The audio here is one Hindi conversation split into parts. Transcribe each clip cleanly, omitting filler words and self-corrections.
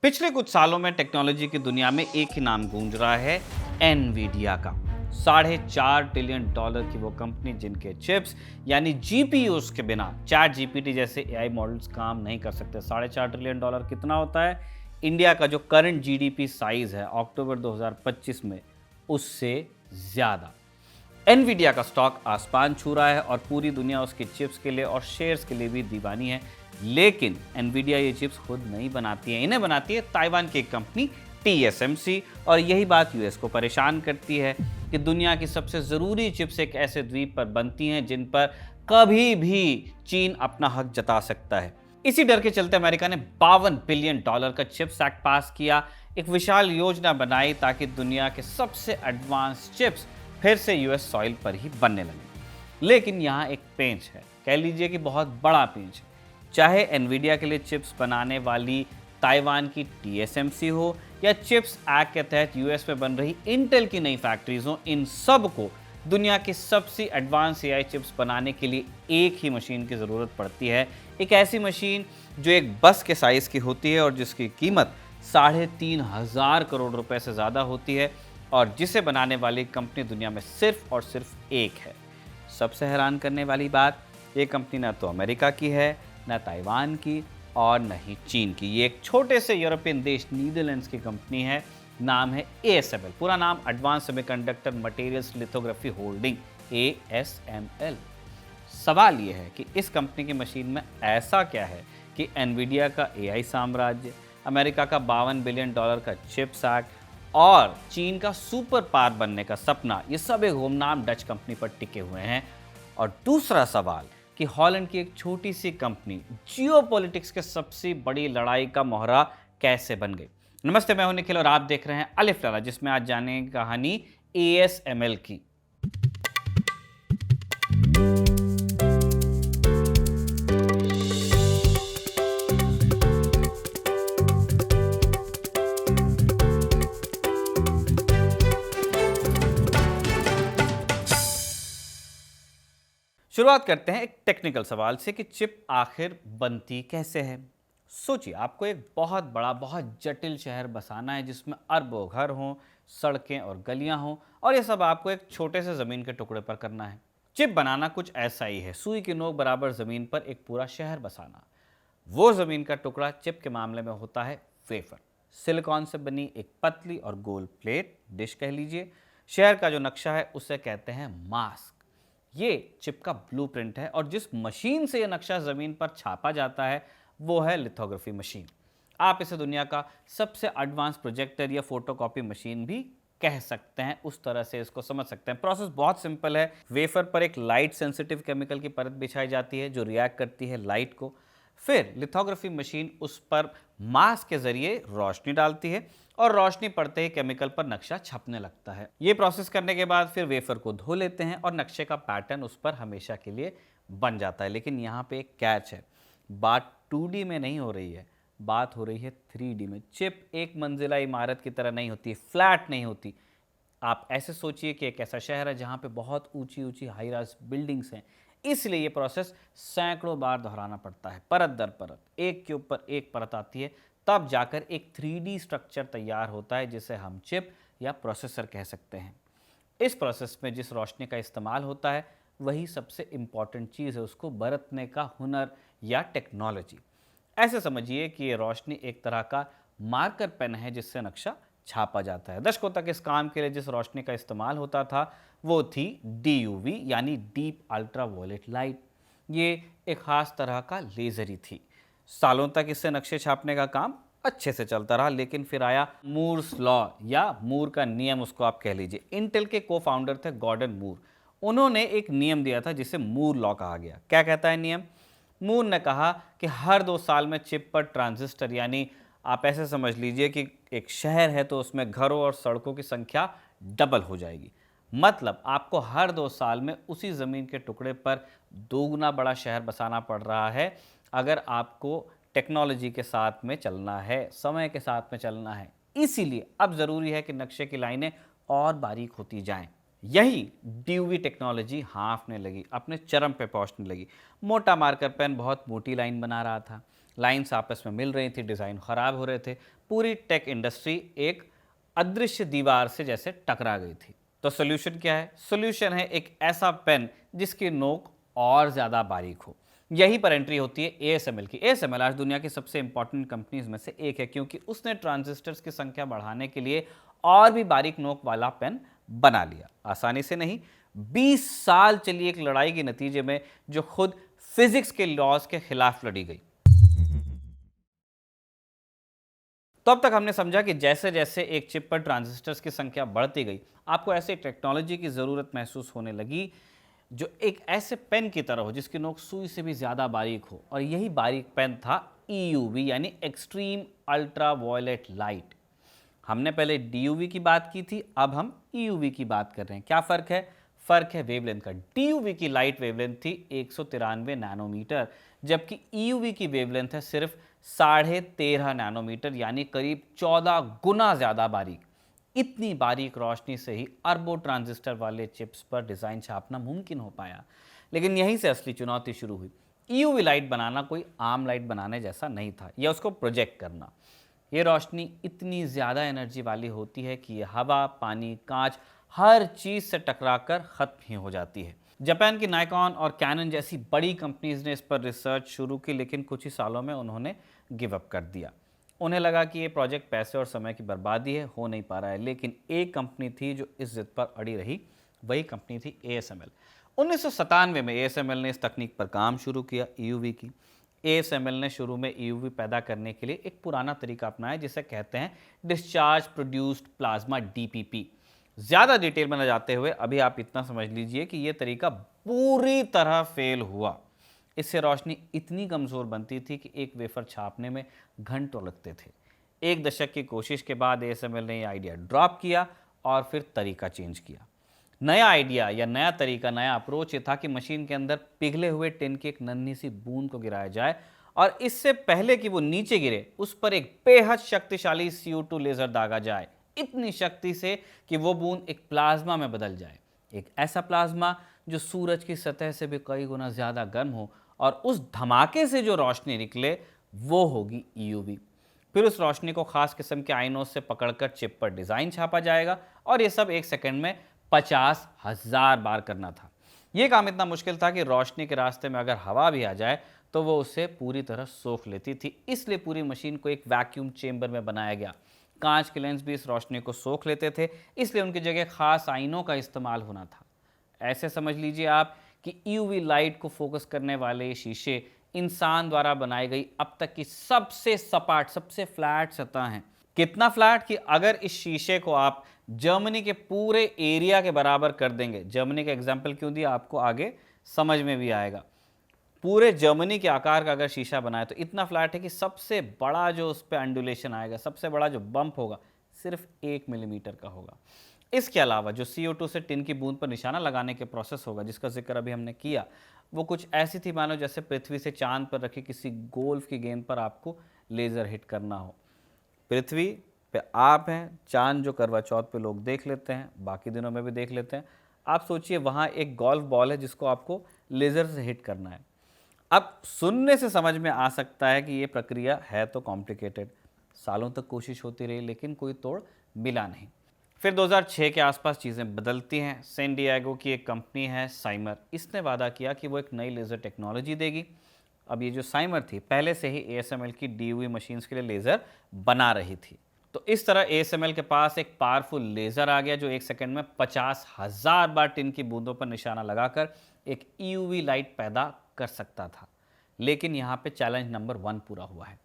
पिछले कुछ सालों में टेक्नोलॉजी की दुनिया में एक ही नाम गूंज रहा है, एनवीडिया का। $4.5 ट्रिलियन की वो कंपनी जिनके चिप्स यानी जीपीयूज के बिना चैट जीपीटी जैसे एआई मॉडल्स काम नहीं कर सकते। $4.5 ट्रिलियन कितना होता है? इंडिया का जो करंट जीडीपी साइज है अक्टूबर 2025 में, उससे ज्यादा। एनवीडिया का स्टॉक आसमान छू रहा है और पूरी दुनिया उसके चिप्स के लिए और शेयर्स के लिए भी दीवानी है। लेकिन एनवीडिया ये चिप्स खुद नहीं बनाती है, इन्हें बनाती है ताइवान की एक कंपनी टीएसएमसी। और यही बात यूएस को परेशान करती है कि दुनिया की सबसे ज़रूरी चिप्स एक ऐसे द्वीप पर बनती हैं जिन पर कभी भी चीन अपना हक जता सकता है। इसी डर के चलते अमेरिका ने $52 बिलियन का चिप्स एक्ट पास किया, एक विशाल योजना बनाई ताकि दुनिया के सबसे एडवांस चिप्स फिर से यूएस सॉइल पर ही बनने लगे। लेकिन यहाँ एक पेंच है, कह लीजिए कि बहुत बड़ा पेंच है। चाहे एनवीडिया के लिए चिप्स बनाने वाली ताइवान की टीएसएमसी हो या चिप्स एक्ट के तहत यूएस में बन रही इंटेल की नई फैक्ट्रीज हो, इन सब को दुनिया की सबसे एडवांस एआई चिप्स बनाने के लिए एक ही मशीन की ज़रूरत पड़ती है। एक ऐसी मशीन जो एक बस के साइज़ की होती है और जिसकी कीमत 3,500 करोड़ रुपए से ज़्यादा होती है और जिसे बनाने वाली कंपनी दुनिया में सिर्फ और सिर्फ एक है। सबसे हैरान करने वाली बात, ये कंपनी ना तो अमेरिका की है, न ताइवान की और न ही चीन की। ये एक छोटे से यूरोपियन देश नीदरलैंड्स की कंपनी है। नाम है एएसएमएल, पूरा नाम advance semiconductor materials lithography holding, ASML. सवाल ये है कि इस कंपनी की मशीन में ऐसा क्या है कि एनवीडिया का एआई साम्राज्य, अमेरिका का $52 बिलियन का चिप्स एक्ट और चीन का सुपर पावर बनने का सपना, ये सब एक गुमनाम डच कंपनी पर टिके हुए हैं। और दूसरा सवाल कि हॉलैंड की एक छोटी सी कंपनी जियोपॉलिटिक्स के सबसे बड़ी लड़ाई का मोहरा कैसे बन गई। नमस्ते, मैं हूं निखिल और आप देख रहे हैं अलिफ लाला, जिसमें आज जानेंगे कहानी एएसएमएल की। शुरुआत करते हैं एक टेक्निकल सवाल से कि चिप आखिर बनती कैसे है। सोचिए, आपको एक बहुत बड़ा, बहुत जटिल शहर बसाना है जिसमें अरबों घर हों, सड़कें और गलियां हों, और ये सब आपको एक छोटे से ज़मीन के टुकड़े पर करना है। चिप बनाना कुछ ऐसा ही है, सुई की नोक बराबर ज़मीन पर एक पूरा शहर बसाना। वो ज़मीन का टुकड़ा चिप के मामले में होता है वेफर, सिलिकॉन से बनी एक पतली और गोल प्लेट, डिश कह लीजिए। शहर का जो नक्शा है उसे कहते हैं मास्क। ये चिप का ब्लूप्रिंट है और जिस मशीन से यह नक्शा ज़मीन पर छापा जाता है वो है लिथोग्राफी मशीन। आप इसे दुनिया का सबसे एडवांस प्रोजेक्टर या फोटोकॉपी मशीन भी कह सकते हैं, उस तरह से इसको समझ सकते हैं। प्रोसेस बहुत सिंपल है। वेफर पर एक लाइट सेंसिटिव केमिकल की परत बिछाई जाती है जो रिएक्ट करती है लाइट को। फिर लिथोग्राफी मशीन उस पर मास्क के जरिए रोशनी डालती है और रोशनी पड़ते ही केमिकल पर नक्शा छपने लगता है। ये प्रोसेस करने के बाद फिर वेफर को धो लेते हैं और नक्शे का पैटर्न उस पर हमेशा के लिए बन जाता है। लेकिन यहाँ पे एक कैच है, बात 2D में नहीं हो रही है, बात हो रही है 3D में। चिप एक मंजिला इमारत की तरह नहीं होती, फ्लैट नहीं होती। आप ऐसे सोचिए कि एक ऐसा शहर है जहाँ पे बहुत ऊंची ऊंची हाई राइज बिल्डिंग्स हैं, इसलिए ये प्रोसेस सैकड़ों बार दोहराना पड़ता है, परत दर परत, एक के ऊपर एक परत आती है, तब जाकर एक 3D स्ट्रक्चर तैयार होता है जिसे हम चिप या प्रोसेसर कह सकते हैं। इस प्रोसेस में जिस रोशनी का इस्तेमाल होता है वही सबसे इम्पॉर्टेंट चीज़ है, उसको बरतने का हुनर या टेक्नोलॉजी। ऐसे समझिए कि ये रोशनी एक तरह का मार्कर पेन है जिससे नक्शा छापा जाता है। दशकों तक इस काम के लिए जिस रोशनी का इस्तेमाल होता था वो थी DUV यानी डीप अल्ट्रा वॉयलेट लाइट। ये एक ख़ास तरह का लेज़र ही थी। सालों तक इससे नक्शे छापने का काम अच्छे से चलता रहा, लेकिन फिर आया मूर्स लॉ या मूर का नियम, उसको आप कह लीजिए। इंटेल के को फाउंडर थे गॉर्डन मूर। उन्होंने एक नियम दिया था जिसे मूर लॉ कहा गया। क्या कहता है नियम? मूर ने कहा कि हर 2 साल में चिप पर ट्रांजिस्टर, यानी आप ऐसे समझ लीजिए कि एक शहर है तो उसमें घरों और सड़कों की संख्या डबल हो जाएगी। मतलब आपको हर 2 साल में उसी ज़मीन के टुकड़े पर दोगुना बड़ा शहर बसाना पड़ रहा है अगर आपको टेक्नोलॉजी के साथ में चलना है, समय के साथ में चलना है। इसीलिए अब ज़रूरी है कि नक्शे की लाइनें और बारीक होती जाएं। यही DUV टेक्नोलॉजी हाँफने लगी, अपने चरम पे पहुंचने लगी। मोटा मार्कर पेन बहुत मोटी लाइन बना रहा था, लाइंस आपस में मिल रही थी, डिज़ाइन ख़राब हो रहे थे, पूरी टेक इंडस्ट्री एक अदृश्य दीवार से जैसे टकरा गई थी। तो सोल्यूशन क्या है? सोल्यूशन है एक ऐसा पेन जिसकी नोक और ज़्यादा बारीक हो। यहीं पर एंट्री होती है एएसएमएल की। एएसएमएल आज दुनिया की सबसे इंपॉर्टेंट कंपनीज में से एक है, क्योंकि उसने ट्रांजिस्टर्स की संख्या बढ़ाने के लिए और भी बारीक नोक वाला पेन बना लिया। आसानी से नहीं, 20 साल चली एक लड़ाई के नतीजे में, जो खुद फिजिक्स के लॉज के खिलाफ लड़ी गई। तो अब तक हमने समझा कि जैसे जैसे एक चिप पर ट्रांजिस्टर्स की संख्या बढ़ती गई, आपको ऐसी टेक्नोलॉजी की ज़रूरत महसूस होने लगी जो एक ऐसे पेन की तरह हो जिसकी नोक सुई से भी ज़्यादा बारीक हो। और यही बारीक पेन था EUV, यानी एक्सट्रीम अल्ट्रा वायलेट लाइट। हमने पहले DUV की बात की थी, अब हम EUV की बात कर रहे हैं। क्या फ़र्क है? फ़र्क है वेवलेंथ का। DUV की लाइट वेवलेंथ थी 193 नैनोमीटर, जबकि EUV की वेवलेंथ है सिर्फ 13.5 नैनोमीटर, यानी करीब 14 गुना ज़्यादा बारीक। इतनी बारीक रोशनी से ही अरबों ट्रांजिस्टर वाले चिप्स पर डिज़ाइन छापना मुमकिन हो पाया। लेकिन यहीं से असली चुनौती शुरू हुई। EUV लाइट बनाना कोई आम लाइट बनाने जैसा नहीं था, या उसको प्रोजेक्ट करना। ये रोशनी इतनी ज़्यादा एनर्जी वाली होती है कि ये हवा, पानी, कांच, हर चीज़ से टकराकर ख़त्म ही हो जाती है। जापान की नाइकॉन और कैनन जैसी बड़ी कंपनीज ने इस पर रिसर्च शुरू की, लेकिन कुछ ही सालों में उन्होंने गिव अप कर दिया। उन्हें लगा कि ये प्रोजेक्ट पैसे और समय की बर्बादी है, हो नहीं पा रहा है। लेकिन एक कंपनी थी जो इस जिद पर अड़ी रही, वही कंपनी थी ASML। 1997 में ASML ने इस तकनीक पर काम शुरू किया, EUV की। ASML ने शुरू में EUV पैदा करने के लिए एक पुराना तरीका अपनाया जिसे कहते हैं डिस्चार्ज प्रोड्यूस्ड प्लाज्मा, DPP। ज़्यादा डिटेल में न जाते हुए अभी आप इतना समझ लीजिए कि यह तरीका पूरी तरह फेल हुआ। इससे रोशनी इतनी कमज़ोर बनती थी कि एक वेफर छापने में घंटों लगते थे। एक दशक की कोशिश के बाद ASML ने यह आइडिया ड्रॉप किया और फिर तरीका चेंज किया। नया आइडिया या नया तरीका, नया अप्रोच ये था कि मशीन के अंदर पिघले हुए टिन की एक नन्ही सी बूंद को गिराया जाए, और इससे पहले कि वो नीचे गिरे उस पर एक बेहद शक्तिशाली CO2 लेज़र दागा जाए, इतनी शक्ति से कि वो बूंद एक प्लाज्मा में बदल जाए। एक ऐसा प्लाज्मा जो सूरज की सतह से भी कई गुना ज़्यादा गर्म हो, और उस धमाके से जो रोशनी निकले वो होगी EUV। फिर उस रोशनी को खास किस्म के आइनों से पकड़कर चिप पर डिज़ाइन छापा जाएगा, और ये सब एक सेकंड में 50,000 बार करना था। ये काम इतना मुश्किल था कि रोशनी के रास्ते में अगर हवा भी आ जाए तो वो उसे पूरी तरह सोख लेती थी। इसलिए पूरी मशीन को एक वैक्यूम चेंबर में बनाया गया। कांच के लेंस भी इस रोशनी को सोख लेते थे, इसलिए उनकी जगह खास आइनों का इस्तेमाल होना था। ऐसे समझ लीजिए आप कि EUV लाइट को फोकस करने वाले ये शीशे इंसान द्वारा बनाई गई अब तक की सबसे सपाट, सबसे फ्लैट सतह हैं। कितना फ्लैट कि अगर इस शीशे को आप जर्मनी के पूरे एरिया के बराबर कर देंगे, जर्मनी का एग्जाम्पल क्यों दिया आपको आगे समझ में भी आएगा, पूरे जर्मनी के आकार का अगर शीशा बनाए तो इतना फ्लैट है कि सबसे बड़ा जो उस पर अंडुलेशन आएगा, सबसे बड़ा जो बम्प होगा, सिर्फ 1 मिलीमीटर का होगा। इसके अलावा जो CO2 से टिन की बूंद पर निशाना लगाने के प्रोसेस होगा, जिसका जिक्र अभी हमने किया, वो कुछ ऐसी थी मानो जैसे पृथ्वी से चांद पर रखी किसी गोल्फ की गेंद पर आपको लेज़र हिट करना हो। पृथ्वी पे आप हैं, चांद जो करवा चौथ पे लोग देख लेते हैं, बाकी दिनों में भी देख लेते हैं। आप सोचिए वहाँ एक गोल्फ बॉल है जिसको आपको लेज़र से हिट करना है। अब सुनने से समझ में आ सकता है कि ये प्रक्रिया है तो कॉम्प्लिकेटेड। सालों तक कोशिश होती रही लेकिन कोई तोड़ मिला नहीं। फिर 2006 के आसपास चीज़ें बदलती हैं। सैन डिएगो की एक कंपनी है साइमर, इसने वादा किया कि वो एक नई लेज़र टेक्नोलॉजी देगी। अब ये जो साइमर थी पहले से ही ASML की DUV मशीन्स के लिए लेज़र बना रही थी। तो इस तरह ASML के पास एक पावरफुल लेज़र आ गया जो एक सेकंड में 50,000 बार टिन की बूंदों पर निशाना लगाकर एक EUV लाइट पैदा कर सकता था। लेकिन यहाँ पे चैलेंज नंबर 1 पूरा हुआ है।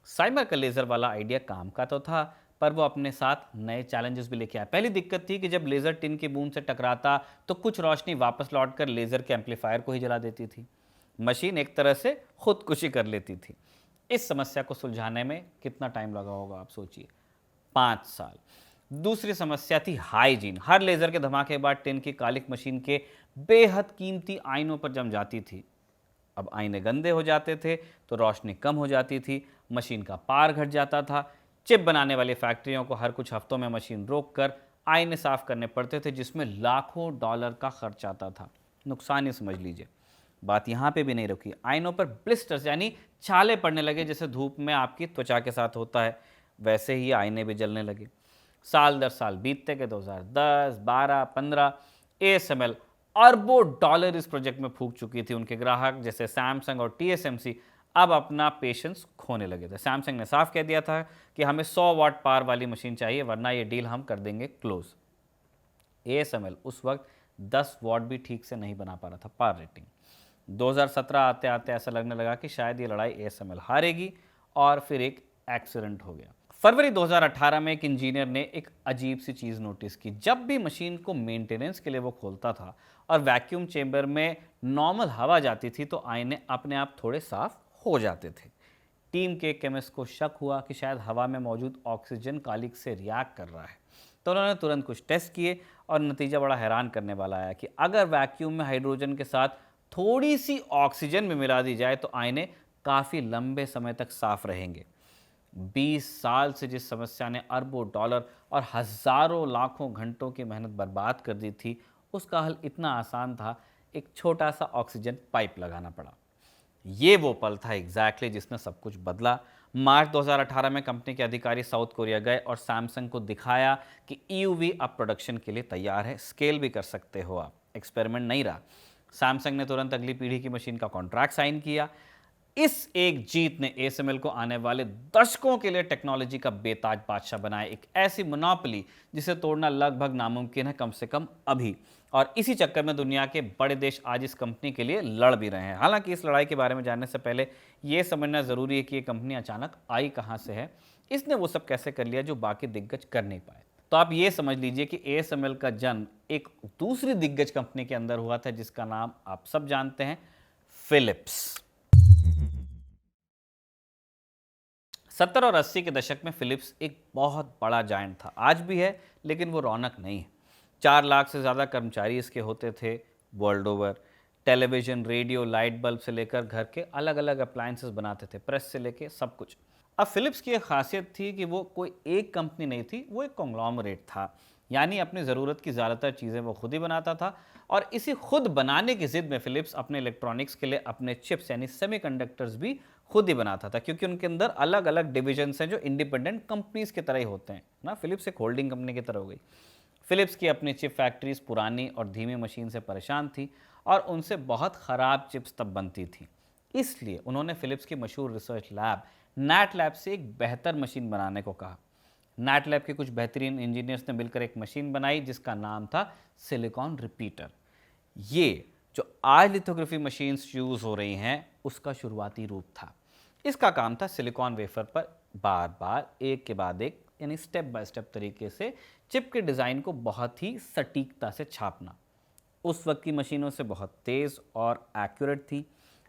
साइमर का लेज़र वाला आइडिया काम का तो था, पर वो अपने साथ नए चैलेंजेस भी लेके आया। पहली दिक्कत थी कि जब लेज़र टिन की बूंद से टकराता तो कुछ रोशनी वापस लौटकर लेज़र के एम्पलीफायर को ही जला देती थी। मशीन एक तरह से खुदकुशी कर लेती थी। इस समस्या को सुलझाने में कितना टाइम लगा होगा आप सोचिए, 5 साल। दूसरी समस्या थी हाइजीन। हर लेज़र के धमाके के बाद टिन की कालिक मशीन के बेहद कीमती आईनों पर जम जाती थी। अब आईने गंदे हो जाते थे तो रोशनी कम हो जाती थी, मशीन का पार घट जाता था। चिप बनाने वाली फैक्ट्रियों को हर कुछ हफ्तों में मशीन रोककर आईने साफ करने पड़ते थे, जिसमें लाखों डॉलर का खर्च आता था। नुकसान ही समझ लीजिए। बात यहाँ पे भी नहीं रुकी, आईनों पर ब्लिस्टर्स यानी छाले पड़ने लगे, जैसे धूप में आपकी त्वचा के साथ होता है वैसे ही आईने भी जलने लगे। साल दर साल बीतते गए, 2010, 12, 15 ASML अरबों डॉलर इस प्रोजेक्ट में फूंक चुकी थी। उनके ग्राहक जैसे सैमसंग और TSMC अब अपना पेशेंस खोने लगे थे। सैमसंग ने साफ कह दिया था कि हमें 100 वाट पावर वाली मशीन चाहिए, वरना ये डील हम कर देंगे क्लोज। ASML उस वक्त 10 वॉट भी ठीक से नहीं बना पा रहा था पावर रेटिंग। 2017 आते आते ऐसा लगने लगा कि शायद ये लड़ाई ASML हारेगी, और फिर एक एक्सीडेंट हो गया। फरवरी 2018 में एक इंजीनियर ने एक अजीब सी चीज़ नोटिस की। जब भी मशीन को मेंटेनेंस के लिए वो खोलता था और वैक्यूम चेंबर में नॉर्मल हवा जाती थी, तो आईने अपने आप थोड़े साफ हो जाते थे। टीम के केमिस्ट को शक हुआ कि शायद हवा में मौजूद ऑक्सीजन कालिक से रिएक्ट कर रहा है, तो उन्होंने तुरंत कुछ टेस्ट किए और नतीजा बड़ा हैरान करने वाला आया कि अगर वैक्यूम में हाइड्रोजन के साथ थोड़ी सी ऑक्सीजन भी मिला दी जाए तो आईने काफ़ी लंबे समय तक साफ रहेंगे। 20 साल से जिस समस्या ने अरबों डॉलर और हज़ारों लाखों घंटों की मेहनत बर्बाद कर दी थी, उसका हल इतना आसान था, एक छोटा सा ऑक्सीजन पाइप लगाना पड़ा। ये वो पल था एग्जैक्टली जिसने सब कुछ बदला। मार्च 2018 में कंपनी के अधिकारी साउथ कोरिया गए और सैमसंग को दिखाया कि EUV अब प्रोडक्शन के लिए तैयार है, स्केल भी कर सकते हो आप। एक्सपेरिमेंट नहीं रहा। सैमसंग ने तुरंत अगली पीढ़ी की मशीन का कॉन्ट्रैक्ट साइन किया। इस एक जीत ने ASML को आने वाले दशकों के लिए टेक्नोलॉजी का बेताज बादशाह बनाया, एक ऐसी मोनोपोली जिसे तोड़ना लगभग नामुमकिन है, कम से कम अभी। और इसी चक्कर में दुनिया के बड़े देश आज इस कंपनी के लिए लड़ भी रहे हैं। हालांकि इस लड़ाई के बारे में जानने से पहले ये समझना ज़रूरी है कि ये कंपनी अचानक आई कहाँ से है, इसने वो सब कैसे कर लिया जो बाकी दिग्गज कर नहीं पाए। तो आप ये समझ लीजिए कि ASML का जन्म एक दूसरी दिग्गज कंपनी के अंदर हुआ था, जिसका नाम आप सब जानते हैं, फिलिप्स। 70 और 80 के दशक में फिलिप्स एक बहुत बड़ा जायंट था, आज भी है, लेकिन वो रौनक नहीं है। 4 लाख से ज़्यादा कर्मचारी इसके होते थे world over. Television, radio, light bulb से लेकर घर के अलग अलग अप्लायंसेस बनाते थे, प्रेस से लेकर सब कुछ। अब फिलिप्स की एक खासियत थी कि वो कोई एक कंपनी नहीं थी, वो एक कॉन्ग्लोमरेट था। यानी अपनी ज़रूरत की ज़्यादातर चीज़ें वो खुद ही बनाता था, और इसी खुद बनाने की ज़िद में फिलिप्स अपने इलेक्ट्रॉनिक्स के लिए अपने चिप्स यानी सेमीकंडक्टर्स भी खुद ही बनाता था, क्योंकि उनके अंदर अलग अलग डिविजन्स हैं जो इंडिपेंडेंट कंपनीज की तरह ही होते हैं ना। फिलिप्स एक होल्डिंग कंपनी की तरह हो गई। फिलिप्स की अपनी चिप फैक्ट्रीज पुरानी और धीमी मशीन से परेशान थी, और उनसे बहुत ख़राब चिप्स तब बनती थी। इसलिए उन्होंने फिलिप्स की मशहूर रिसर्च लैब नैट लैब से एक बेहतर मशीन बनाने को कहा। नैट लैब के कुछ बेहतरीन इंजीनियर्स ने मिलकर एक मशीन बनाई जिसका नाम था सिलिकॉन रिपीटर। ये जो आज लिथोग्राफी मशीन्स यूज़ हो रही हैं, उसका शुरुआती रूप था। इसका काम था सिलिकॉन वेफर पर बार बार एक के बाद एक यानी स्टेप बाय स्टेप तरीके से चिप के डिज़ाइन को बहुत ही सटीकता से छापना। उस वक्त की मशीनों से बहुत तेज़ और एक्यूरेट थी।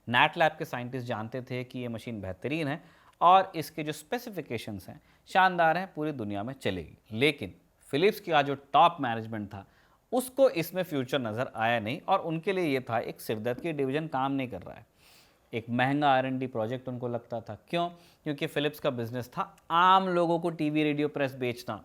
नैट लैब के साइंटिस्ट जानते थे कि ये मशीन बेहतरीन है और इसके जो स्पेसिफिकेशंस हैं शानदार हैं, पूरी दुनिया में चलेगी। लेकिन फिलिप्स का जो टॉप मैनेजमेंट था उसको इसमें फ्यूचर नज़र आया नहीं, और उनके लिए ये था एक सिरदर्द की डिवीज़न काम नहीं कर रहा है। एक महंगा R&D प्रोजेक्ट उनको लगता था। क्यों? क्योंकि फिलिप्स का बिजनेस था आम लोगों को टीवी, रेडियो, प्रेस बेचना।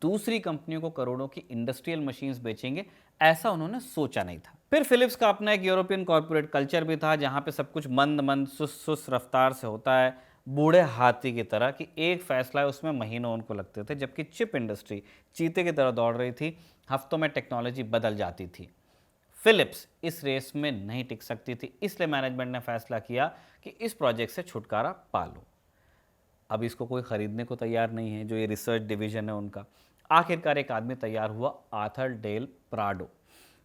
दूसरी कंपनियों को करोड़ों की इंडस्ट्रियल मशीन्स बेचेंगे, ऐसा उन्होंने सोचा नहीं था। फिर फिलिप्स का अपना एक यूरोपियन कॉर्पोरेट कल्चर भी था, जहाँ पे सब कुछ मंद मंद सुस्त रफ्तार से होता है, बूढ़े हाथी की तरह, कि एक फैसला है उसमें महीनों उनको लगते थे। जबकि चिप इंडस्ट्री चीते की तरह दौड़ रही थी, हफ्तों में टेक्नोलॉजी बदल जाती थी। फिलिप्स इस रेस में नहीं टिक सकती थी, इसलिए मैनेजमेंट ने फैसला किया कि इस प्रोजेक्ट से छुटकारा पा लो। अब इसको कोई ख़रीदने को तैयार नहीं है, जो ये रिसर्च डिवीज़न है उनका। आखिरकार एक आदमी तैयार हुआ, Arthur Del Prado.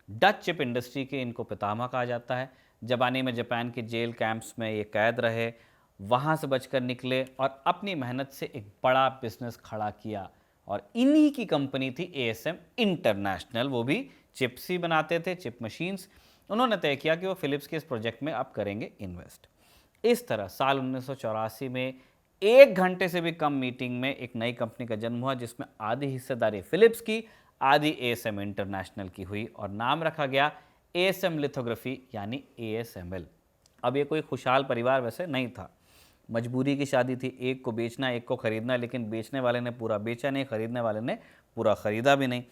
Dutch chip industry के इनको पितामह कहा जाता है। जापानी में जापान के जेल कैंप्स में ये कैद रहे, वहाँ से बचकर निकले और अपनी मेहनत से एक बड़ा बिजनेस खड़ा किया, और इन्हीं की कंपनी थी ASM इंटरनेशनल। वो भी चिप्स ही बनाते थे, चिप मशीन्स। उन्होंने तय किया कि वो फिलिप्स के इस प्रोजेक्ट में अब करेंगे इन्वेस्ट। इस तरह साल 1984 में 1 घंटे से भी कम मीटिंग में एक नई कंपनी का जन्म हुआ, जिसमें आधी हिस्सेदारी फिलिप्स की, आधी ASM इंटरनेशनल की हुई, और नाम रखा गया ASM लिथोग्राफी यानी ASML। अब ये कोई खुशहाल परिवार वैसे नहीं था, मजबूरी की शादी थी, एक को बेचना एक को खरीदना, लेकिन बेचने वाले ने पूरा बेचा नहीं, खरीदने वाले ने पूरा खरीदा भी नहीं।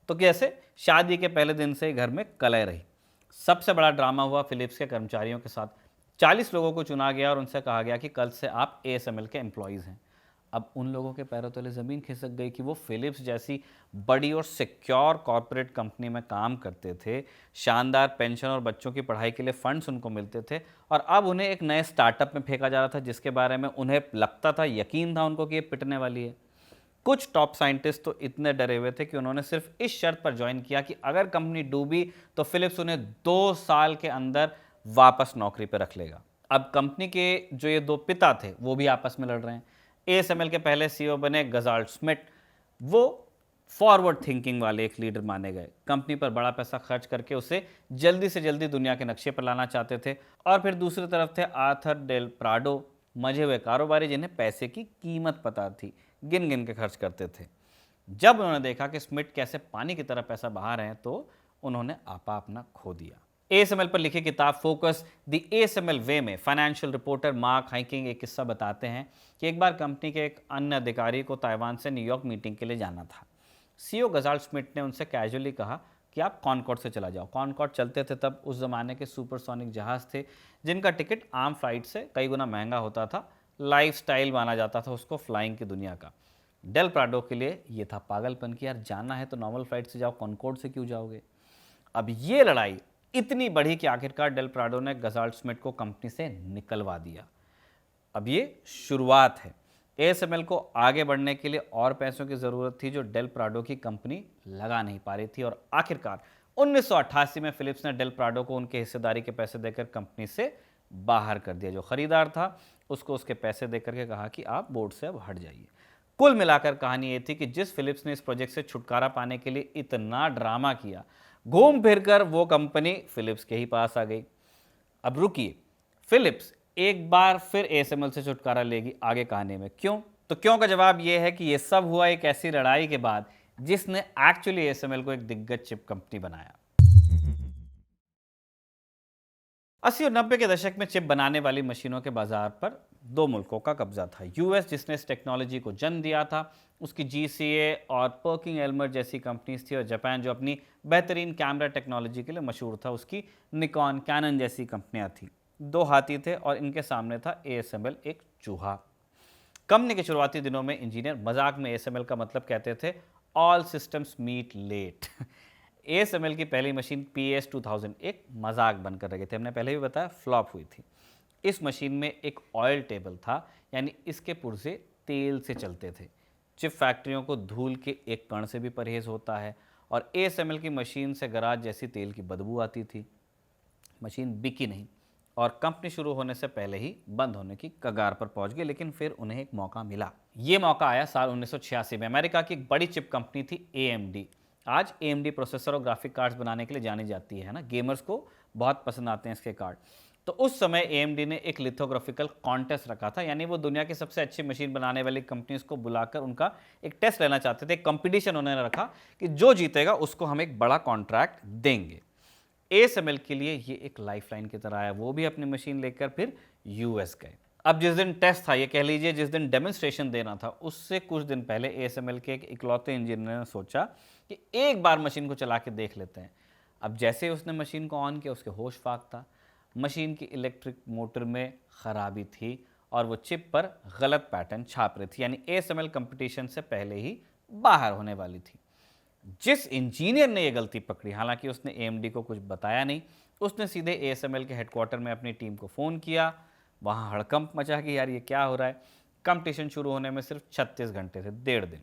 तो कैसे? शादी के पहले दिन से घर में कलह रही। सबसे बड़ा ड्रामा हुआ फिलिप्स के कर्मचारियों के साथ। 40 लोगों को चुना गया और उनसे कहा गया कि कल से आप एएसएमएल के एम्प्लॉयज़ हैं। अब उन लोगों के पैरों तले ज़मीन खिसक गई कि वो फिलिप्स जैसी बड़ी और सिक्योर कॉरपोरेट कंपनी में काम करते थे, शानदार पेंशन और बच्चों की पढ़ाई के लिए फंड्स उनको मिलते थे, और अब उन्हें एक नए स्टार्टअप में फेंका जा रहा था जिसके बारे में उन्हें लगता था, यकीन था उनको कि ये पिटने वाली है। कुछ टॉप साइंटिस्ट तो इतने डरे हुए थे कि उन्होंने सिर्फ इस शर्त पर ज्वाइन किया कि अगर कंपनी डूबी तो फिलिप्स उन्हें 2 साल के अंदर वापस नौकरी पर रख लेगा। अब कंपनी के जो ये दो पिता थे वो भी आपस में लड़ रहे हैं। एएसएमएल के पहले सीईओ बने गजाल्ड स्मिथ। वो फॉरवर्ड थिंकिंग वाले एक लीडर माने गए, कंपनी पर बड़ा पैसा खर्च करके उसे जल्दी से जल्दी दुनिया के नक्शे पर लाना चाहते थे। और फिर दूसरी तरफ थे आर्थर डेल प्राडो, मजे हुए कारोबारी जिन्हें पैसे की कीमत पता थी, गिन गिन के खर्च करते थे। जब उन्होंने देखा कि स्मिथ कैसे पानी की तरह पैसा बहा रहे हैं तो उन्होंने आपा अपना खो दिया। एएसएमएल पर लिखी किताब फोकस द एएसएमएल वे में फाइनेंशियल रिपोर्टर मार्क हाइकिंग एक किस्सा बताते हैं कि एक बार कंपनी के एक अन्य अधिकारी को ताइवान से न्यूयॉर्क मीटिंग के लिए जाना था। सीईओ गजाल्ड स्मिथ ने उनसे कैजुअली कहा कि आप कॉनकॉर्ड से चला जाओ। कॉनकॉर्ड चलते थे तब उस जमाने के सुपरसोनिक जहाज थे जिनका टिकट आम फ्लाइट से कई गुना महंगा होता था। लाइफस्टाइल माना जाता था उसको फ्लाइंग की दुनिया का। डेल प्राडो के लिए ये था पागलपन कि यार जाना है तो नॉर्मल फ्लाइट से जाओ, कॉनकॉर्ड से क्यों जाओगे। अब ये लड़ाई इतनी बढ़ी कि आखिरकार डेल प्राडो ने गजाल्ड स्मिथ को कंपनी से निकलवा दिया। अब ये शुरुआत है। एएसएमएल को आगे बढ़ने के लिए और पैसों की ज़रूरत थी जो डेल प्राडो की कंपनी लगा नहीं पा रही थी, और आखिरकार 1988 में फिलिप्स ने डेल प्राडो को उनके हिस्सेदारी के पैसे देकर कंपनी से बाहर कर दिया। जो खरीदार था उसको उसके पैसे देकर के कहा कि आप बोर्ड से अब हट जाइए। कुल मिलाकर कहानी ये थी कि जिस फिलिप्स ने इस प्रोजेक्ट से छुटकारा पाने के लिए इतना ड्रामा किया, घूम फिरकर वो कंपनी फिलिप्स के ही पास आ गई। अब रुकिए, फिलिप्स एक बार फिर एएसएमएल से छुटकारा लेगी आगे कहानी में। क्यों? तो क्यों का जवाब यह है कि यह सब हुआ एक ऐसी लड़ाई के बाद जिसने एक्चुअली एएसएमएल को एक दिग्गज चिप कंपनी बनाया। 80 और 90 के दशक में चिप बनाने वाली मशीनों के बाजार पर दो मुल्कों का कब्जा था। यूएस जिसने इस टेक्नोलॉजी को जन्म दिया था, उसकी जीसीए और पर्किंग एल्मर जैसी कंपनीज थी, और जापान जो अपनी बेहतरीन कैमरा टेक्नोलॉजी के लिए मशहूर था, उसकी निकॉन, कैनन जैसी कंपनियां थी। दो हाथी थे और इनके सामने था एएसएमएल, एक चूहा। कंपनी के शुरुआती दिनों में इंजीनियर मजाक में एएसएमएल का मतलब कहते थे all systems meet late. ASML की पहली मशीन PS 2000 एक मजाक बनकर रखे थे, हमने पहले भी बताया, फ्लॉप हुई थी। इस मशीन में एक ऑयल टेबल था, यानी इसके पुर्जे तेल से चलते थे। चिप फैक्ट्रियों को धूल के एक कण से भी परहेज होता है, और एएसएमएल की मशीन से गराज जैसी तेल की बदबू आती थी। मशीन बिकी नहीं और कंपनी शुरू होने से पहले ही बंद होने की कगार पर पहुंच गई, लेकिन फिर उन्हें एक मौका मिला। ये मौका आया साल 1986 में। अमेरिका की एक बड़ी चिप कंपनी थी AMD। आज AMD प्रोसेसर और ग्राफिक कार्ड्स बनाने के लिए जानी जाती है ना, गेमर्स को बहुत पसंद आते हैं इसके कार्ड। तो उस समय AMD ने एक लिथोग्राफिकल कॉन्टेस्ट रखा था, यानी वो दुनिया की सबसे अच्छी मशीन बनाने वाली कंपनीज को बुलाकर उनका एक टेस्ट लेना चाहते थे। कंपटीशन उन्होंने रखा कि जो जीतेगा उसको हम एक बड़ा कॉन्ट्रैक्ट देंगे। एएसएमएल के लिए ये एक लाइफलाइन की तरह आया। वो भी अपनी मशीन लेकर फिर यूएस गए। अब जिस दिन टेस्ट था, ये कह लीजिए जिस दिन डेमोन्स्ट्रेशन देना था, उससे कुछ दिन पहले एएसएमएल के एक इकलौते इंजीनियर ने सोचा कि एक बार मशीन को चला के देख लेते हैं। अब जैसे ही उसने मशीन को ऑन किया, उसके होश फाक था। मशीन की इलेक्ट्रिक मोटर में खराबी थी और वो चिप पर गलत पैटर्न छाप रही थी, यानी एएसएमएल कंपटीशन से पहले ही बाहर होने वाली थी। जिस इंजीनियर ने यह गलती पकड़ी, हालांकि उसने AMD को कुछ बताया नहीं, उसने सीधे एएसएमएल के हेडक्वार्टर में अपनी टीम को फ़ोन किया। वहाँ हड़कंप मचा कि यार ये क्या हो रहा है। कंपटीशन शुरू होने में सिर्फ 36 घंटे थे, 1.5 दिन।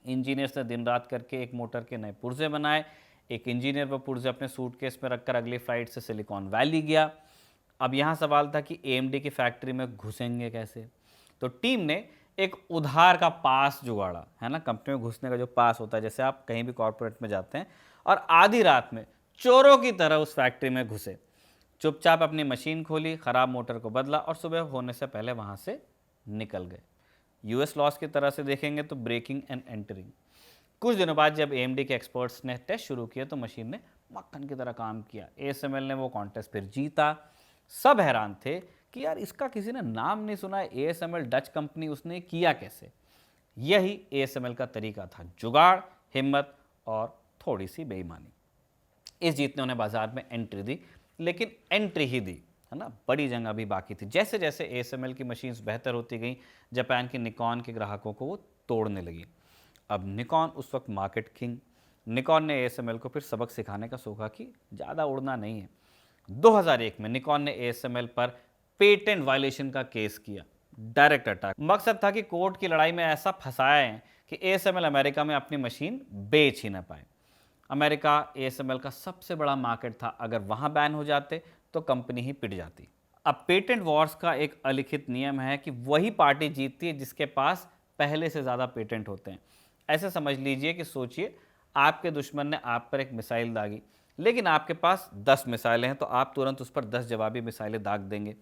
इंजीनियर्स ने दिन रात करके एक मोटर के नए पुर्जे बनाए। एक इंजीनियर वो पुर्जे अपने सूटकेस में रखकर अगली फ्लाइट से सिलिकॉन वैली गया। अब यहाँ सवाल था कि AMD की फैक्ट्री में घुसेंगे कैसे। तो टीम ने एक उधार का पास जुगाड़ा, है ना, कंपनी में घुसने का जो पास होता है, जैसे आप कहीं भी कॉर्पोरेट में जाते हैं, और आधी रात में चोरों की तरह उस फैक्ट्री में घुसे। चुपचाप अपनी मशीन खोली, ख़राब मोटर को बदला और सुबह होने से पहले वहाँ से निकल गए। US लॉस की तरह से देखेंगे तो ब्रेकिंग एंड एंटरिंग। कुछ दिनों बाद जब AMD के एक्सपर्ट्स ने टेस्ट शुरू किए तो मशीन ने मक्खन की तरह काम किया। ASML ने वो कॉन्टेस्ट फिर जीता। सब हैरान थे कि यार इसका किसी ने नाम नहीं सुना है, ASML डच कंपनी, उसने किया कैसे। यही ASML का तरीका था, जुगाड़, हिम्मत और थोड़ी सी बेईमानी। इस जीत ने उन्हें बाजार में एंट्री दी, लेकिन एंट्री ही दी, है ना, बड़ी जंग अभी बाकी थी। जैसे जैसे ASML की मशीन्स बेहतर होती गई, जापान की निकॉन के ग्राहकों को वो तोड़ने लगी। अब निकॉन उस वक्त मार्केट किंग। निकॉन ने ASML को फिर सबक सिखाने का सोचा कि ज़्यादा उड़ना नहीं है। 2001 में निकॉन ने ASML पर पेटेंट वायलेशन का केस किया, डायरेक्ट अटैक। मकसद था कि कोर्ट की लड़ाई में ऐसा फंसाया है कि ASML अमेरिका में अपनी मशीन बेच ही ना पाए। अमेरिका ASML का सबसे बड़ा मार्केट था, अगर वहां बैन हो जाते तो कंपनी ही पिट जाती। अब पेटेंट वॉर्स का एक अलिखित नियम है कि वही पार्टी जीतती है जिसके पास पहले से ज़्यादा पेटेंट होते हैं। ऐसे समझ लीजिए कि सोचिए, आपके दुश्मन ने आप पर एक मिसाइल दागी, लेकिन आपके पास 10 मिसाइलें हैं, तो आप तुरंत उस पर 10 जवाबी मिसाइलें दाग देंगे।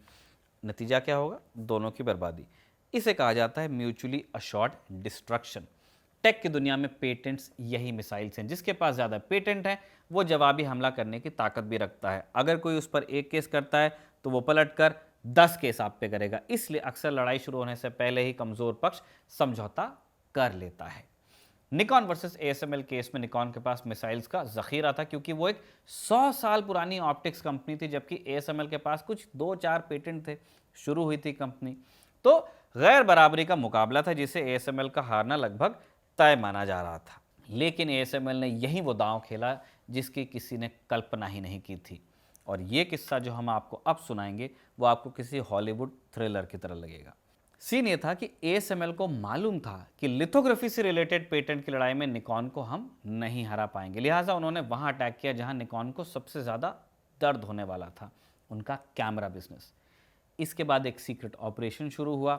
नतीजा क्या होगा? दोनों की बर्बादी। इसे कहा जाता है म्यूचुअली अशोर्ड डिस्ट्रक्शन। टेक की दुनिया में पेटेंट्स यही मिसाइल्स हैं। जिसके पास ज़्यादा पेटेंट है वो जवाबी हमला करने की ताकत भी रखता है। अगर कोई उस पर एक केस करता है तो वो पलट कर 10 केस आप पे करेगा। इसलिए अक्सर लड़ाई शुरू होने से पहले ही कमज़ोर पक्ष समझौता कर लेता है। निकॉन वर्सेस ASML केस में निकॉन के पास मिसाइल्स का जखीरा था, क्योंकि वो एक 100 साल पुरानी ऑप्टिक्स कंपनी थी, जबकि ASML के पास कुछ 2-4 पेटेंट थे। शुरू हुई थी कंपनी, तो गैर बराबरी का मुकाबला था, जिसे ASML का हारना लगभग तय माना जा रहा था। लेकिन ASML ने यही वो दांव खेला जिसकी किसी ने कल्पना ही नहीं की थी। और ये किस्सा जो हम आपको अब सुनाएंगे वो आपको किसी हॉलीवुड थ्रिलर की तरह लगेगा। सीन ये था कि ASML को मालूम था कि लिथोग्राफी से रिलेटेड पेटेंट की लड़ाई में निकॉन को हम नहीं हरा पाएंगे, लिहाजा उन्होंने वहां अटैक किया जहां निकॉन को सबसे ज़्यादा दर्द होने वाला था, उनका कैमरा बिजनेस। इसके बाद एक सीक्रेट ऑपरेशन शुरू हुआ।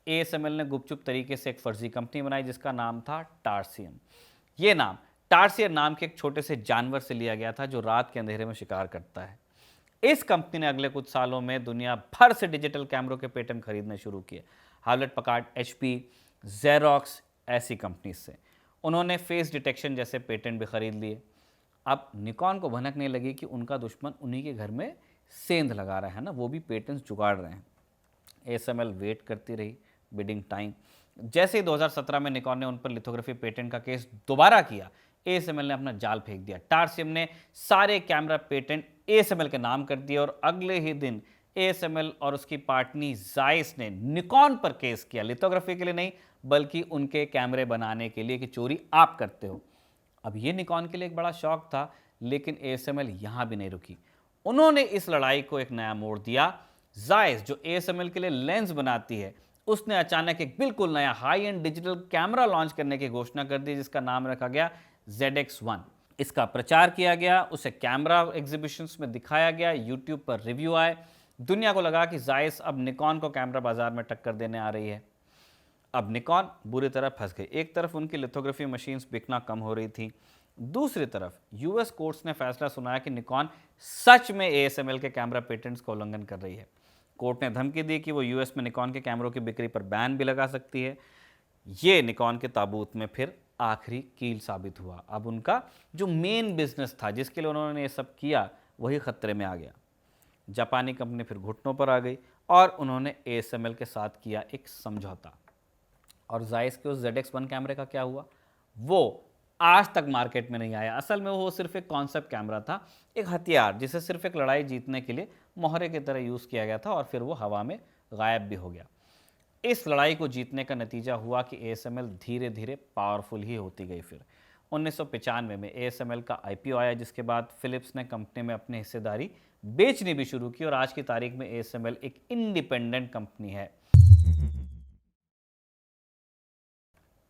ASML ने गुपचुप तरीके से एक फर्जी कंपनी बनाई जिसका नाम था टार्सियम। ये नाम टार्सियर नाम के एक छोटे से जानवर से लिया गया था जो रात के अंधेरे में शिकार करता है। इस कंपनी ने अगले कुछ सालों में दुनिया भर से डिजिटल कैमरों के पेटेंट खरीदने शुरू किए। हावलेट पकार्ड, HP, जेरोक्स, ऐसी कंपनी से उन्होंने फेस डिटेक्शन जैसे पेटेंट भी खरीद लिए। अब निकॉन को भनकने लगी कि उनका दुश्मन उन्हीं के घर में सेंध लगा रहा है ना, वो भी पेटेंट्स जुगाड़ रहे हैं। ASML वेट करती रही, बिडिंग टाइम। जैसे ही 2017 में निकॉन ने उन पर लिथोग्राफी पेटेंट का केस दोबारा किया, ASML ने अपना जाल फेंक दिया। टार्सियम ने सारे कैमरा पेटेंट ASML के नाम कर दिए और अगले ही दिन ASML और उसकी पार्टनी जायस ने निकॉन पर केस किया, लिथोग्राफी के लिए नहीं बल्कि उनके कैमरे बनाने के लिए कि चोरी आप करते हो। अब ये निकॉन के लिए एक बड़ा शौक था, लेकिन ASML यहां भी नहीं रुकी। उन्होंने इस लड़ाई को एक नया मोड़ दिया। जायस जो ASML के लिए लेंस बनाती है, उसने अचानक एक बिल्कुल नया high and digital camera launch करने की घोषणा कर दी जिसका नाम रखा गया ZX1। इसका प्रचार किया गया, उसे कैमरा एग्जीबिशंस में दिखाया गया, यूट्यूब पर रिव्यू आए। दुनिया को लगा कि जायस अब निकॉन को कैमरा बाजार में टक्कर देने आ रही है। अब निकॉन बुरी तरह फंस गई। एक तरफ उनकी लिथोग्राफी मशीन्स बिकना कम हो रही थी, दूसरी तरफ US कोर्ट्स ने फैसला सुनाया कि निकॉन सच में ASML के कैमरा पेटेंट्स का उल्लंघन कर रही है। कोर्ट ने धमकी दी कि वो US में निकॉन के कैमरों की बिक्री पर बैन भी लगा सकती है। ये निकॉन के ताबूत में फिर आखिरी कील साबित हुआ। अब उनका जो मेन बिजनेस था, जिसके लिए उन्होंने ये सब किया, वही खतरे में आ गया। जापानी कंपनी फिर घुटनों पर आ गई और उन्होंने ASML के साथ किया एक समझौता। और जायस के उस ZX1 कैमरे का क्या हुआ? वो आज तक मार्केट में नहीं आया। असल में वो सिर्फ एक कॉन्सेप्ट कैमरा था, एक हथियार जिसे सिर्फ एक लड़ाई जीतने के लिए मोहरे की तरह यूज़ किया गया था और फिर वो हवा में गायब भी हो गया। इस लड़ाई को जीतने का नतीजा हुआ कि ASML धीरे धीरे पावरफुल ही होती गई। फिर 1995 में ASML का IPO आया, जिसके बाद फिलिप्स ने कंपनी में अपनी हिस्सेदारी बेचनी भी शुरू की और आज की तारीख में ASML एक इंडिपेंडेंट कंपनी है।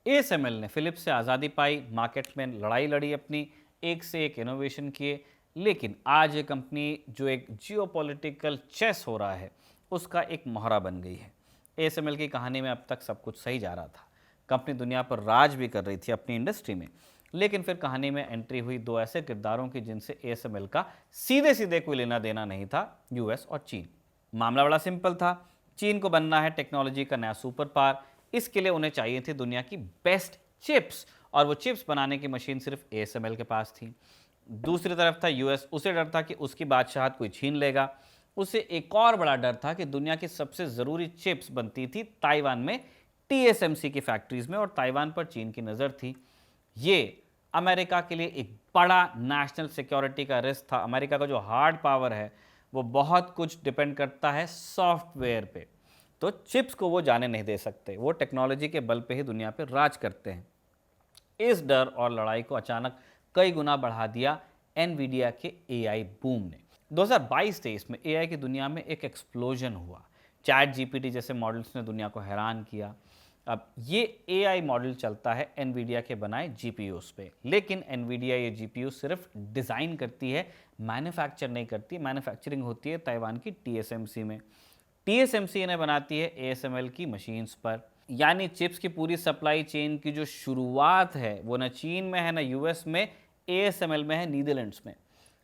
ASML ने फिलिप्स से आज़ादी पाई, मार्केट में लड़ाई लड़ी, अपनी एक से एक इनोवेशन किए, लेकिन आज ये कंपनी जो एक जियोपॉलिटिकल चेस हो रहा है उसका एक मोहरा बन गई है। ASML की कहानी में अब तक सब कुछ सही जा रहा था, कंपनी दुनिया पर राज भी कर रही थी अपनी इंडस्ट्री में, लेकिन फिर कहानी में एंट्री हुई दो ऐसे किरदारों की जिनसे ASML का सीधे सीधे कोई लेना देना नहीं था, US और चीन। मामला बड़ा सिंपल था, चीन को बनना है टेक्नोलॉजी का नया सुपर पावर। इसके लिए उन्हें चाहिए थी दुनिया की बेस्ट चिप्स, और वो चिप्स बनाने की मशीन सिर्फ ASML के पास थी। दूसरी तरफ था US, उसे डर था कि उसकी बादशाहत कोई छीन लेगा। उसे एक और बड़ा डर था कि दुनिया की सबसे ज़रूरी चिप्स बनती थी ताइवान में TSMC की फैक्ट्रीज में, और ताइवान पर चीन की नज़र थी। ये अमेरिका के लिए एक बड़ा नेशनल सिक्योरिटी का रिस्क था। अमेरिका का जो हार्ड पावर है वो बहुत कुछ डिपेंड करता है सॉफ्टवेयर पे, तो चिप्स को वो जाने नहीं दे सकते। वो टेक्नोलॉजी के बल पे ही दुनिया पे राज करते हैं। इस डर और लड़ाई को अचानक कई गुना बढ़ा दिया एनवीडिया के एआई बूम ने। 2022-23 में एआई की दुनिया में एक एक्सप्लोजन हुआ। चैट जीपीटी जैसे मॉडल्स ने दुनिया को हैरान किया। अब ये एआई मॉडल चलता है एनवीडिया के बनाए जीपीयूस पे, लेकिन एनवीडिया ये जीपीयू सिर्फ डिज़ाइन करती है, मैन्युफैक्चर नहीं करती। मैन्युफैक्चरिंग होती है ताइवान की टीएसएमसी में। टीएसएमसी इन्हें बनाती है एएसएमएल की मशीन्स पर। यानी चिप्स की पूरी सप्लाई चेन की जो शुरुआत है वो न चीन में है, न यूएस में, एएसएमएल में है, नीदरलैंड्स में।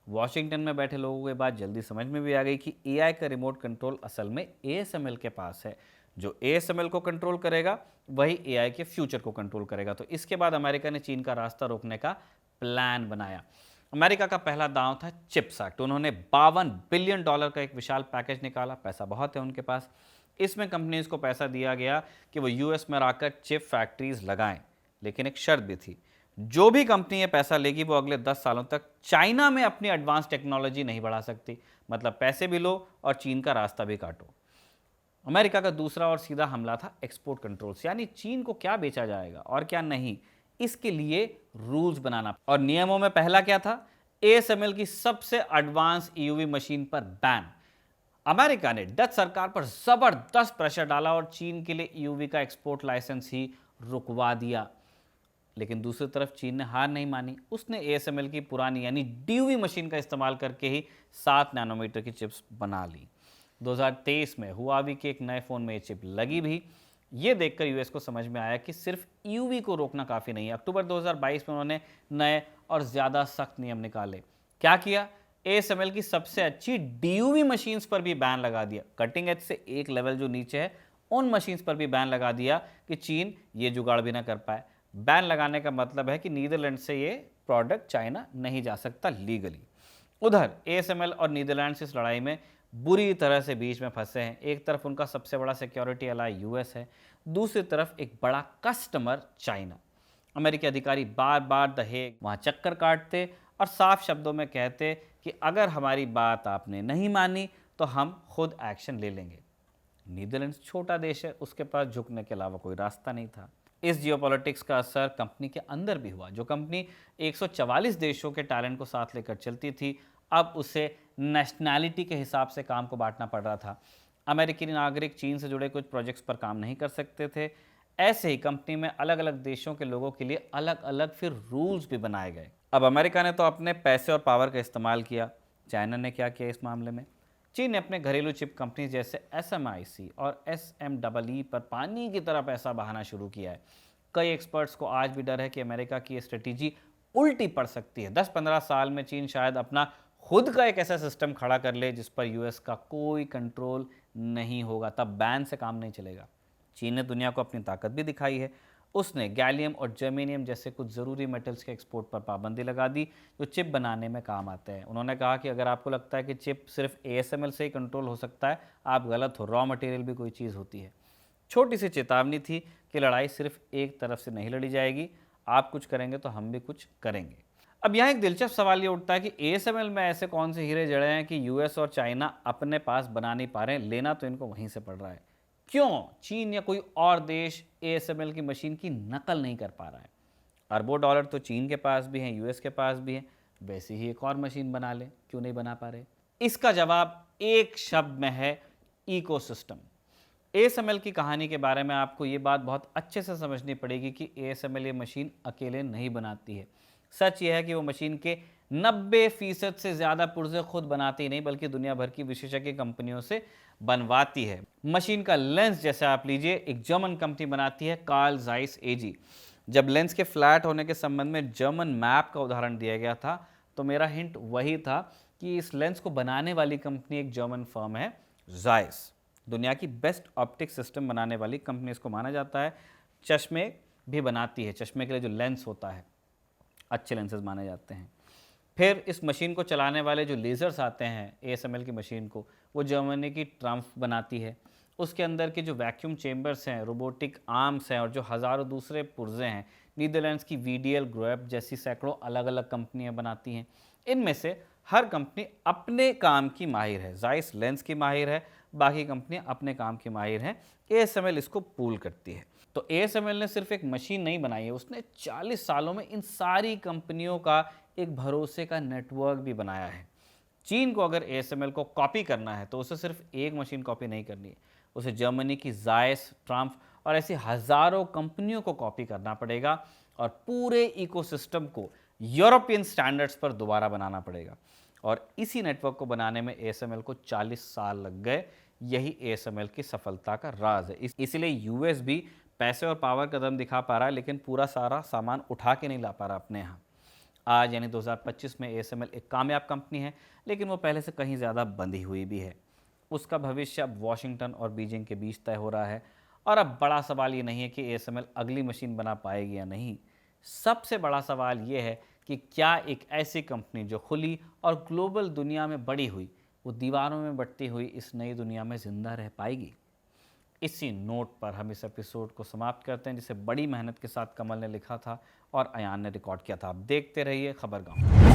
वॉशिंगटन में बैठे लोगों के बाद जल्दी समझ में भी आ गई कि एआई का रिमोट कंट्रोल असल में एएसएमएल के पास है। जो एएसएमएल को कंट्रोल करेगा वही एआई के फ्यूचर को कंट्रोल करेगा। तो इसके बाद अमेरिका ने चीन का रास्ता रोकने का प्लान बनाया। अमेरिका का पहला दांव था चिप्स एक्ट। उन्होंने $52 बिलियन का एक विशाल पैकेज निकाला। पैसा बहुत है उनके पास। इसमें कंपनीज को पैसा दिया गया कि वो यूएस में आकर चिप फैक्ट्रीज लगाएं, लेकिन एक शर्त भी थी। जो भी कंपनी ये पैसा लेगी वो अगले 10 सालों तक चाइना में अपनी एडवांस टेक्नोलॉजी नहीं बढ़ा सकती। मतलब पैसे भी लो और चीन का रास्ता भी काटो। अमेरिका का दूसरा और सीधा हमला था एक्सपोर्ट कंट्रोल्स, यानी चीन को क्या बेचा जाएगा और क्या नहीं, इसके लिए रूल्स बनाना। और नियमों में पहला क्या था? एएसएमएल की सबसे एडवांस ईयूवी मशीन पर बैन। अमेरिका ने डच सरकार पर जबरदस्त प्रेशर डाला और चीन के लिए ईयूवी का एक्सपोर्ट लाइसेंस ही रुकवा दिया। लेकिन दूसरी तरफ चीन ने हार नहीं मानी। उसने एएसएमएल की पुरानी यानी डीयूवी मशीन का इस्तेमाल करके ही 7 नैनोमीटर की चिप्स बना ली। 2023 में हुआवी के एक नए फ़ोन में ये चिप लगी भी। ये देखकर यूएस को समझ में आया कि सिर्फ ईयूवी को रोकना काफ़ी नहीं है। अक्टूबर 2022 में उन्होंने नए और ज़्यादा सख्त नियम निकाले। क्या किया? एएसएमएल की सबसे अच्छी डीयूवी मशीन्स पर भी बैन लगा दिया। कटिंग एज से एक लेवल जो नीचे है उन मशीन्स पर भी बैन लगा दिया कि चीन ये जुगाड़ भी ना कर पाए। बैन लगाने का मतलब है कि नीदरलैंड से ये प्रोडक्ट चाइना नहीं जा सकता लीगली। उधर एएसएमएल और नीदरलैंड्स इस लड़ाई में बुरी तरह से बीच में फंसे हैं। एक तरफ उनका सबसे बड़ा सिक्योरिटी अलाई यूएस है, दूसरी तरफ एक बड़ा कस्टमर चाइना। अमेरिकी अधिकारी बार बार द हेग वहाँ चक्कर काटते और साफ शब्दों में कहते कि अगर हमारी बात आपने नहीं मानी तो हम खुद एक्शन ले लेंगे। नीदरलैंड्स छोटा देश है, उसके पास झुकने के अलावा कोई रास्ता नहीं था। इस जियोपॉलिटिक्स का असर कंपनी के अंदर भी हुआ। जो कंपनी 144 देशों के टैलेंट को साथ लेकर चलती थी, अब उसे नेशनैलिटी के हिसाब से काम को बांटना पड़ रहा था। अमेरिकी नागरिक चीन से जुड़े कुछ प्रोजेक्ट्स पर काम नहीं कर सकते थे। ऐसे ही कंपनी में अलग अलग देशों के लोगों के लिए अलग अलग फिर रूल्स भी बनाए गए। अब अमेरिका ने तो अपने पैसे और पावर का इस्तेमाल किया। चाइना ने क्या किया इस मामले में? चीन ने अपने घरेलू चिप कंपनी जैसे SMIC और SMEE पर पानी की तरह पैसा बहाना शुरू किया है। कई एक्सपर्ट्स को आज भी डर है कि अमेरिका की ये स्ट्रेटेजी उल्टी पड़ सकती है। 10-15 साल में चीन शायद अपना खुद का एक ऐसा सिस्टम खड़ा कर ले जिस पर यूएस का कोई कंट्रोल नहीं होगा। तब बैन से काम नहीं चलेगा। चीन ने दुनिया को अपनी ताकत भी दिखाई है। उसने गैलियम और जर्मेनियम जैसे कुछ ज़रूरी मेटल्स के एक्सपोर्ट पर पाबंदी लगा दी जो चिप बनाने में काम आते हैं। उन्होंने कहा कि अगर आपको लगता है कि चिप सिर्फ एएसएमएल से ही कंट्रोल हो सकता है, आप गलत हो। रॉ मटेरियल भी कोई चीज़ होती है। छोटी सी चेतावनी थी कि लड़ाई सिर्फ एक तरफ से नहीं लड़ी जाएगी। आप कुछ करेंगे तो हम भी कुछ करेंगे। अब यहाँ एक दिलचस्प सवाल ये उठता है कि एएसएमएल में ऐसे कौन से हीरे जड़े हैं कि यूएस और चाइना अपने पास बना नहीं पा रहे हैं? लेना तो इनको वहीं से पड़ रहा है। क्यों चीन या कोई और देश एएसएमएल की मशीन की नकल नहीं कर पा रहा है? अरबों डॉलर तो चीन के पास भी हैं, यूएस के पास भी हैं। वैसे ही एक और मशीन बना ले, क्यों नहीं बना पा रहे? इसका जवाब एक शब्द में है, इकोसिस्टम। एएसएमएल की कहानी के बारे में आपको ये बात बहुत अच्छे से समझनी पड़ेगी कि एएसएमएल ये मशीन अकेले नहीं बनाती है। सच ये है कि वो मशीन के 90% से ज़्यादा पुर्जे खुद बनाती नहीं, बल्कि दुनिया भर की विशेषज्ञ कंपनियों से बनवाती है। मशीन का लेंस जैसे आप लीजिए, एक जर्मन कंपनी बनाती है, कार्ल ज़ाइस एजी। जब लेंस के फ्लैट होने के संबंध में जर्मन मैप का उदाहरण दिया गया था, तो मेरा हिंट वही था कि इस लेंस को बनाने वाली कंपनी एक जर्मन फर्म है, ज़ाइस। दुनिया की बेस्ट ऑप्टिक सिस्टम बनाने वाली कंपनी इसको माना जाता है। चश्मे भी बनाती है। चश्मे के लिए जो लेंस होता है, अच्छे लेंसेज माने जाते हैं। फिर इस मशीन को चलाने वाले जो लेज़र्स आते हैं एएसएमएल की मशीन को, वो जर्मनी की ट्रम्फ बनाती है। उसके अंदर के जो वैक्यूम चेंबर्स हैं, रोबोटिक आर्म्स हैं और जो हज़ारों दूसरे पुर्जे हैं, नीदरलैंड्स की वीडीएल ग्रुप जैसी सैकड़ों अलग अलग कंपनियां बनाती हैं। इनमें से हर कंपनी अपने काम की माहिर है। जाइस लेंस की माहिर है, बाकी कंपनियां अपने काम की माहिर हैं। एएसएमएल इसको पूल करती है। तो एएसएमएल ने सिर्फ एक मशीन नहीं बनाई है, उसने 40 सालों में इन सारी कंपनियों का एक भरोसे का नेटवर्क भी बनाया है। चीन को अगर एएसएमएल को कॉपी करना है तो उसे सिर्फ एक मशीन कॉपी नहीं करनी है, उसे जर्मनी की जायस, ट्राम्फ और ऐसी हज़ारों कंपनियों को कॉपी करना पड़ेगा और पूरे इकोसिस्टम को यूरोपियन स्टैंडर्ड्स पर दोबारा बनाना पड़ेगा। और इसी नेटवर्क को बनाने में एएसएमएल को 40 साल लग गए। यही एएसएमएल की सफलता का राज है। इसलिए यूएस भी पैसे और पावर का दम दिखा पा रहा है, लेकिन पूरा सारा सामान उठा के नहीं ला पा रहा अपने यहाँ। आज यानी 2025 में एएसएमएल एक कामयाब कंपनी है, लेकिन वो पहले से कहीं ज़्यादा बंधी हुई भी है। उसका भविष्य अब वॉशिंगटन और बीजिंग के बीच तय हो रहा है। और अब बड़ा सवाल ये नहीं है कि एएसएमएल अगली मशीन बना पाएगी या नहीं। सबसे बड़ा सवाल ये है कि क्या एक ऐसी कंपनी जो खुली और ग्लोबल दुनिया में बड़ी हुई, वो दीवारों में बटती हुई इस नई दुनिया में ज़िंदा रह पाएगी। इसी नोट पर हम इस एपिसोड को समाप्त करते हैं, जिसे बड़ी मेहनत के साथ कमल ने लिखा था और अयान ने रिकॉर्ड किया था। आप देखते रहिए खबरगांव।